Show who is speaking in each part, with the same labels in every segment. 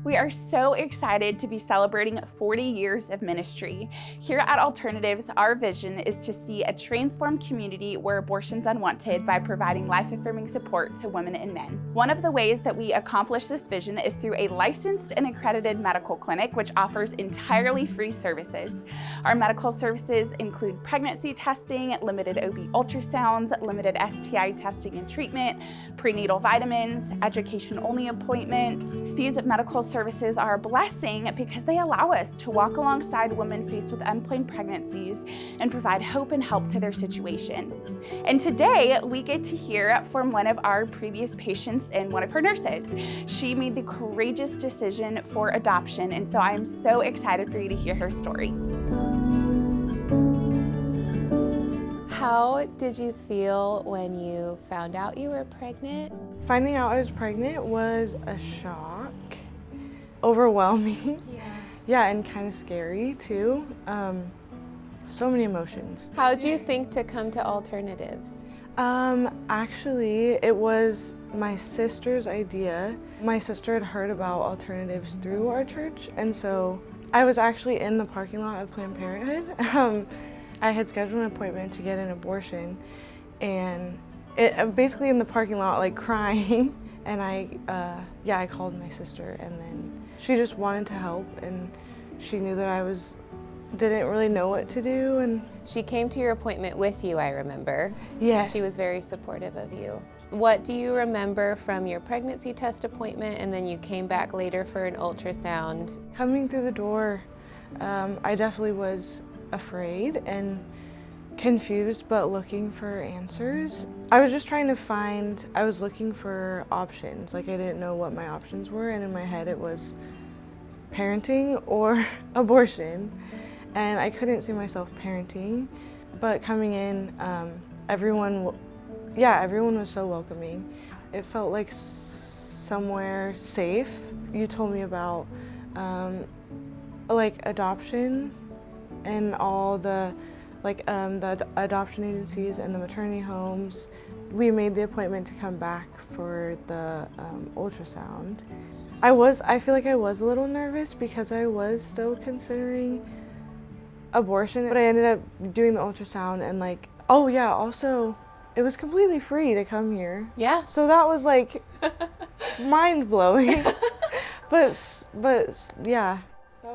Speaker 1: We are so excited to be celebrating 40 years of ministry. Here at Alternatives, our vision is to see a transformed community where abortion's unwanted by providing life-affirming support to women and men. One of the ways that we accomplish this vision is through a licensed and accredited medical clinic, which offers entirely free services. Our medical services include pregnancy testing, limited OB ultrasounds, limited STI testing and treatment, prenatal vitamins, education-only appointments. These medical services are a blessing because they allow us to walk alongside women faced with unplanned pregnancies and provide hope and help to their situation. And today we get to hear from one of our previous patients and one of her nurses. She made the courageous decision for adoption, and so I am so excited for you to hear her story.
Speaker 2: How did you feel when you found out you were pregnant?
Speaker 3: Finding out I was pregnant was a shock, overwhelming. Yeah, and kind of scary too. So many emotions.
Speaker 2: How did you think to come to Alternatives?
Speaker 3: Actually, it was my sister's idea. My sister had heard about Alternatives through our church, and so I was actually in the parking lot of Planned Parenthood. I had scheduled an appointment to get an abortion, and basically in the parking lot, like crying, and I called my sister, and then she just wanted to help, and she knew that I didn't really know what to do, and
Speaker 2: She came to your appointment with you, I remember.
Speaker 3: yes.
Speaker 2: She was very supportive of you. What do you remember from your pregnancy test appointment, and then you came back later for an ultrasound?
Speaker 3: Coming through the door, I definitely was afraid and confused, but looking for answers. I was just trying to I was looking for options. Like, I didn't know what my options were, and in my head it was parenting or abortion, and I couldn't see myself parenting. But coming in, everyone was so welcoming. It felt like somewhere safe. You told me about like adoption and all the adoption agencies and the maternity homes. We made the appointment to come back for the ultrasound. I feel like I was a little nervous because I was still considering abortion, but I ended up doing the ultrasound, and also it was completely free to come here.
Speaker 2: Yeah.
Speaker 3: So that was like mind-blowing. but yeah.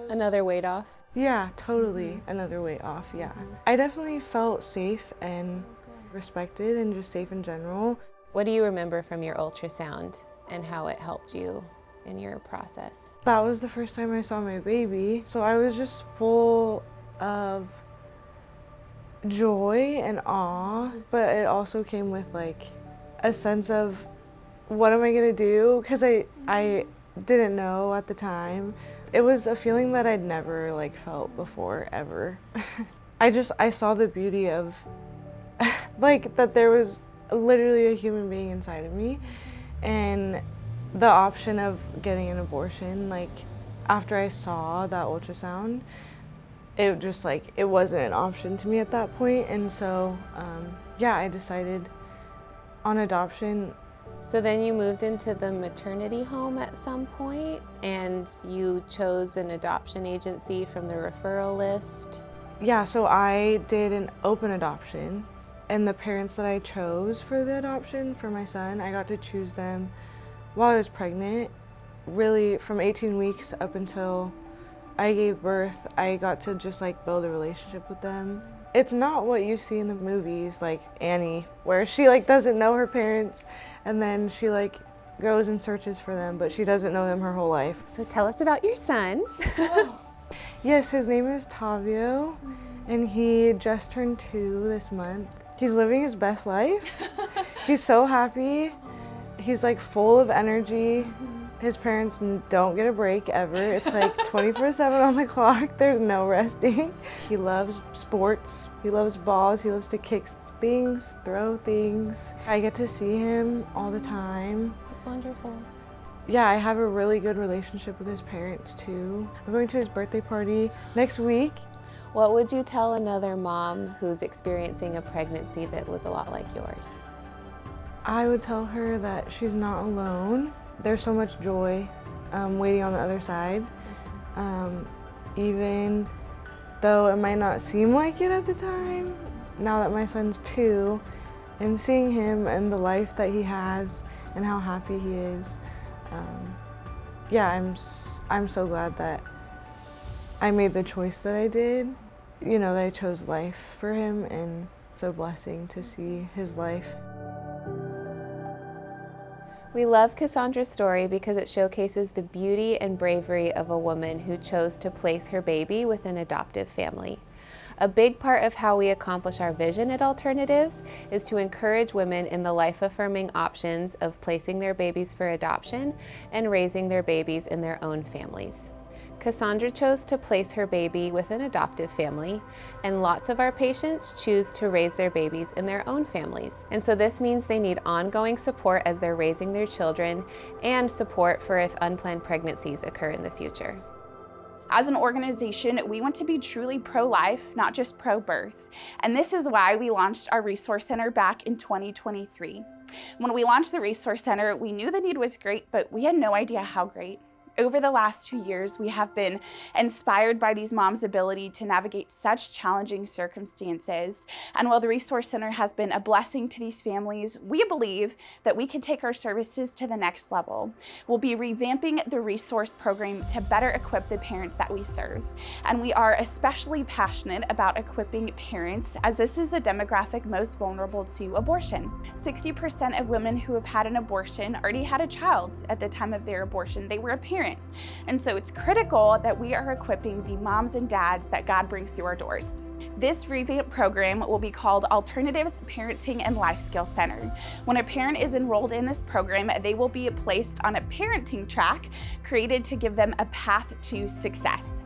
Speaker 2: Another weight off?
Speaker 3: Yeah, totally. Another weight off, yeah. I definitely felt safe and respected, and just safe in general.
Speaker 2: What do you remember from your ultrasound and how it helped you in your process?
Speaker 3: That was the first time I saw my baby, so I was just full of joy and awe, but it also came with like a sense of, what am I gonna do? Because I didn't know at the time. It was a feeling that I'd never felt before, ever. I saw the beauty of that there was literally a human being inside of me, and the option of getting an abortion, after I saw that ultrasound, it just it wasn't an option to me at that point. And so I decided on adoption.
Speaker 2: So then you moved into the maternity home at some point, and you chose an adoption agency from the referral list.
Speaker 3: Yeah, so I did an open adoption, and the parents that I chose for the adoption for my son, I got to choose them while I was pregnant. Really, from 18 weeks up until I gave birth, I got to just build a relationship with them. It's not what you see in the movies, like Annie, where she doesn't know her parents, and then she goes and searches for them, but she doesn't know them her whole life.
Speaker 2: So tell us about your son.
Speaker 3: Yes, his name is Tavio, and he just turned 2 this month. He's living his best life. He's so happy. He's full of energy. His parents don't get a break ever. It's 24/7 on the clock. There's no resting. He loves sports. He loves balls. He loves to kick things, throw things. I get to see him all the time.
Speaker 2: That's wonderful.
Speaker 3: Yeah, I have a really good relationship with his parents too. I'm going to his birthday party next week.
Speaker 2: What would you tell another mom who's experiencing a pregnancy that was a lot like yours?
Speaker 3: I would tell her that she's not alone. There's so much joy waiting on the other side. Even though it might not seem like it at the time, now that my son's 2, and seeing him and the life that he has and how happy he is, yeah, I'm so glad that I made the choice that I did, that I chose life for him, and it's a blessing to see his life.
Speaker 2: We love Cassandra's story because it showcases the beauty and bravery of a woman who chose to place her baby with an adoptive family. A big part of how we accomplish our vision at Alternatives is to encourage women in the life-affirming options of placing their babies for adoption and raising their babies in their own families. Cassandra chose to place her baby with an adoptive family, and lots of our patients choose to raise their babies in their own families. And so this means they need ongoing support as they're raising their children and support for if unplanned pregnancies occur in the future.
Speaker 1: As an organization, we want to be truly pro-life, not just pro-birth. And this is why we launched our Resource Center back in 2023. When we launched the Resource Center, we knew the need was great, but we had no idea how great. Over the last 2 years, we have been inspired by these moms' ability to navigate such challenging circumstances. And while the Resource Center has been a blessing to these families, we believe that we can take our services to the next level. We'll be revamping the resource program to better equip the parents that we serve. And we are especially passionate about equipping parents, as this is the demographic most vulnerable to abortion. 60% of women who have had an abortion already had a child at the time of their abortion. They were a parent. And so it's critical that we are equipping the moms and dads that God brings through our doors. This revamped program will be called Alternatives Parenting and Life Skill Center. When a parent is enrolled in this program, they will be placed on a parenting track created to give them a path to success.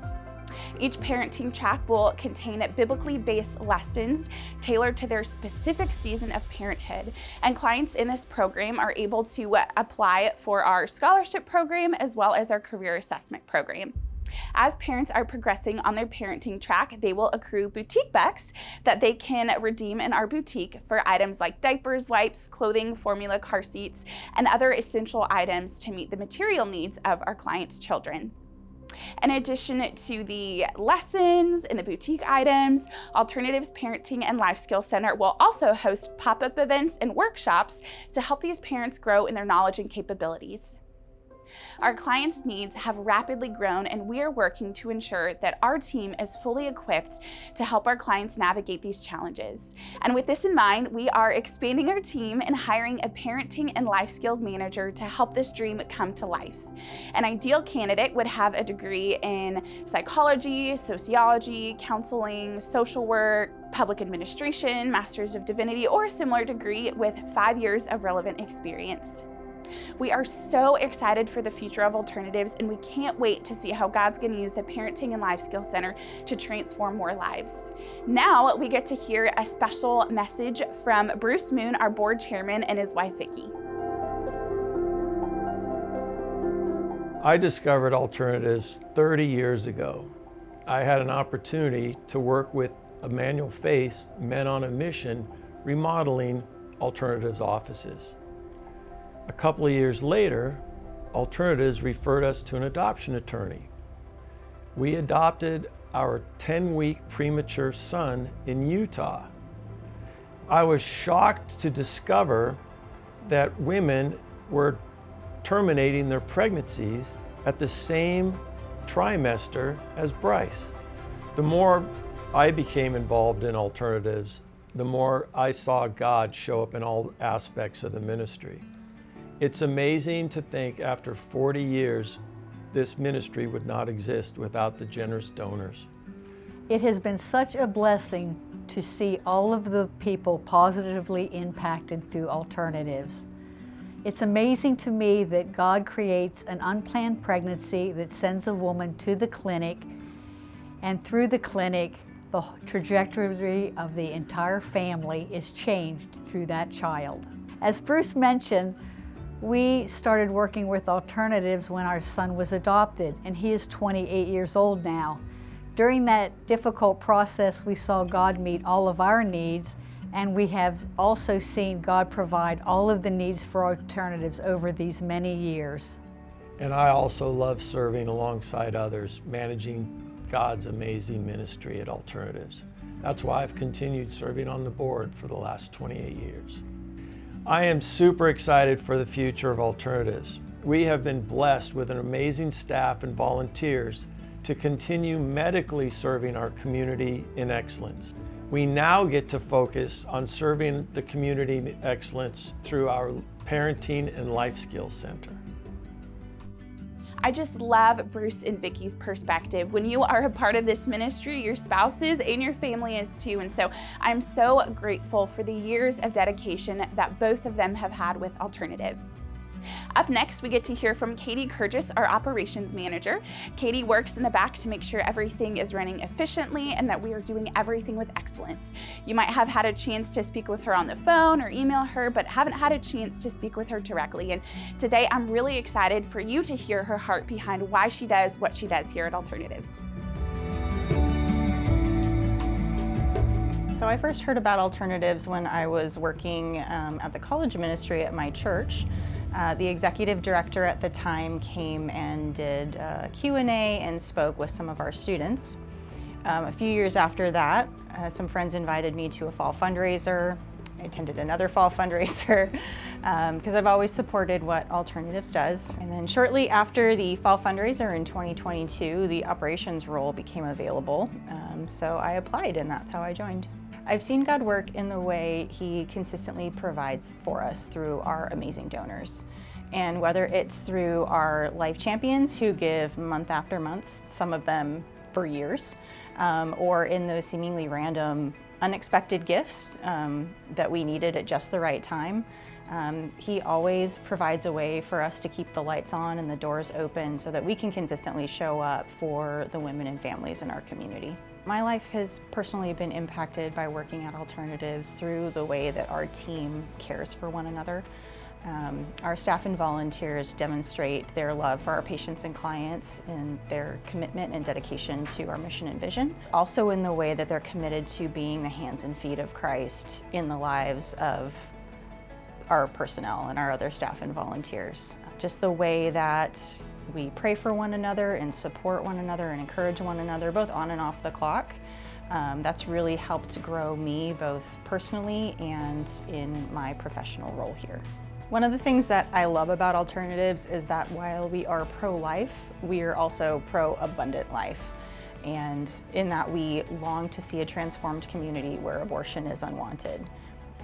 Speaker 1: Each parenting track will contain biblically based lessons tailored to their specific season of parenthood. And clients in this program are able to apply for our scholarship program as well as our career assessment program. As parents are progressing on their parenting track, they will accrue boutique bucks that they can redeem in our boutique for items like diapers, wipes, clothing, formula, car seats, and other essential items to meet the material needs of our clients' children. In addition to the lessons and the boutique items, Alternatives Parenting and Life Skill Center will also host pop-up events and workshops to help these parents grow in their knowledge and capabilities. Our clients' needs have rapidly grown, and we are working to ensure that our team is fully equipped to help our clients navigate these challenges. And with this in mind, we are expanding our team and hiring a parenting and life skills manager to help this dream come to life. An ideal candidate would have a degree in psychology, sociology, counseling, social work, public administration, Master's of Divinity, or a similar degree with 5 years of relevant experience. We are so excited for the future of Alternatives, and we can't wait to see how God's going to use the Parenting and Life Skills Center to transform more lives. Now we get to hear a special message from Bruce Moon, our board chairman, and his wife, Vicki.
Speaker 4: I discovered Alternatives 30 years ago. I had an opportunity to work with Emmanuel Faith's Men on a Mission remodeling Alternatives offices. A couple of years later, Alternatives referred us to an adoption attorney. We adopted our 10-week premature son in Utah. I was shocked to discover that women were terminating their pregnancies at the same trimester as Bryce. The more I became involved in Alternatives, the more I saw God show up in all aspects of the ministry. It's amazing to think after 40 years, this ministry would not exist without the generous donors.
Speaker 5: It has been such a blessing to see all of the people positively impacted through Alternatives. It's amazing to me that God creates an unplanned pregnancy that sends a woman to the clinic, and through the clinic, the trajectory of the entire family is changed through that child. As Bruce mentioned, we started working with Alternatives when our son was adopted, and he is 28 years old now. During that difficult process, we saw God meet all of our needs, and we have also seen God provide all of the needs for Alternatives over these many years.
Speaker 4: And I also love serving alongside others, managing God's amazing ministry at Alternatives. That's why I've continued serving on the board for the last 28 years. I am super excited for the future of Alternatives. We have been blessed with an amazing staff and volunteers to continue medically serving our community in excellence. We now get to focus on serving the community in excellence through our Parenting and Life Skills Center.
Speaker 1: I just love Bruce and Vicky's perspective. When you are a part of this ministry, your spouse is and your family is too. And so I'm so grateful for the years of dedication that both of them have had with Alternatives. Up next, we get to hear from Katie Kurgis, our operations manager. Katie works in the back to make sure everything is running efficiently and that we are doing everything with excellence. You might have had a chance to speak with her on the phone or email her, but haven't had a chance to speak with her directly. And today, I'm really excited for you to hear her heart behind why she does what she does here at Alternatives.
Speaker 6: So I first heard about Alternatives when I was working at the college ministry at my church. The executive director at the time came and did a Q&A and spoke with some of our students. A few years after that, some friends invited me to a fall fundraiser. I attended another fall fundraiser because I've always supported what Alternatives does. And then shortly after the fall fundraiser in 2022, the operations role became available. So I applied and that's how I joined. I've seen God work in the way He consistently provides for us through our amazing donors. And whether it's through our life champions who give month after month, some of them for years, or in those seemingly random, unexpected gifts that we needed at just the right time, He always provides a way for us to keep the lights on and the doors open so that we can consistently show up for the women and families in our community. My life has personally been impacted by working at Alternatives through the way that our team cares for one another. Our staff and volunteers demonstrate their love for our patients and clients and their commitment and dedication to our mission and vision. Also in the way that they're committed to being the hands and feet of Christ in the lives of our personnel and our other staff and volunteers. Just the way that we pray for one another and support one another and encourage one another, both on and off the clock. That's really helped grow me both personally and in my professional role here. One of the things that I love about Alternatives is that while we are pro-life, we are also pro-abundant life. And in that we long to see a transformed community where abortion is unwanted.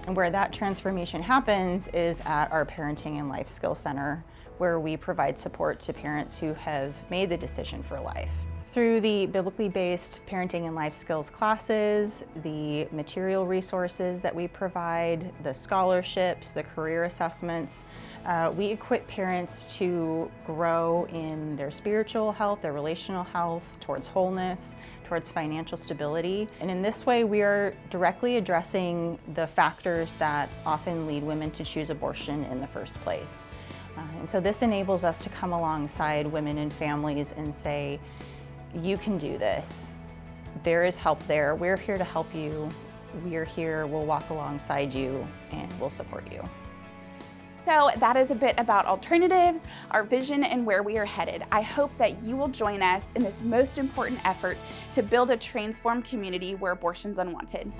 Speaker 6: And where that transformation happens is at our Parenting and Life Skills Center, where we provide support to parents who have made the decision for life. Through the biblically based parenting and life skills classes, the material resources that we provide, the scholarships, the career assessments, we equip parents to grow in their spiritual health, their relational health, towards wholeness, towards financial stability. And in this way, we are directly addressing the factors that often lead women to choose abortion in the first place. And so this enables us to come alongside women and families and say, you can do this. There is help there. We're here to help you. We're here, we'll walk alongside you, and we'll support you.
Speaker 1: So that is a bit about Alternatives, our vision, and where we are headed. I hope that you will join us in this most important effort to build a transformed community where abortion's unwanted.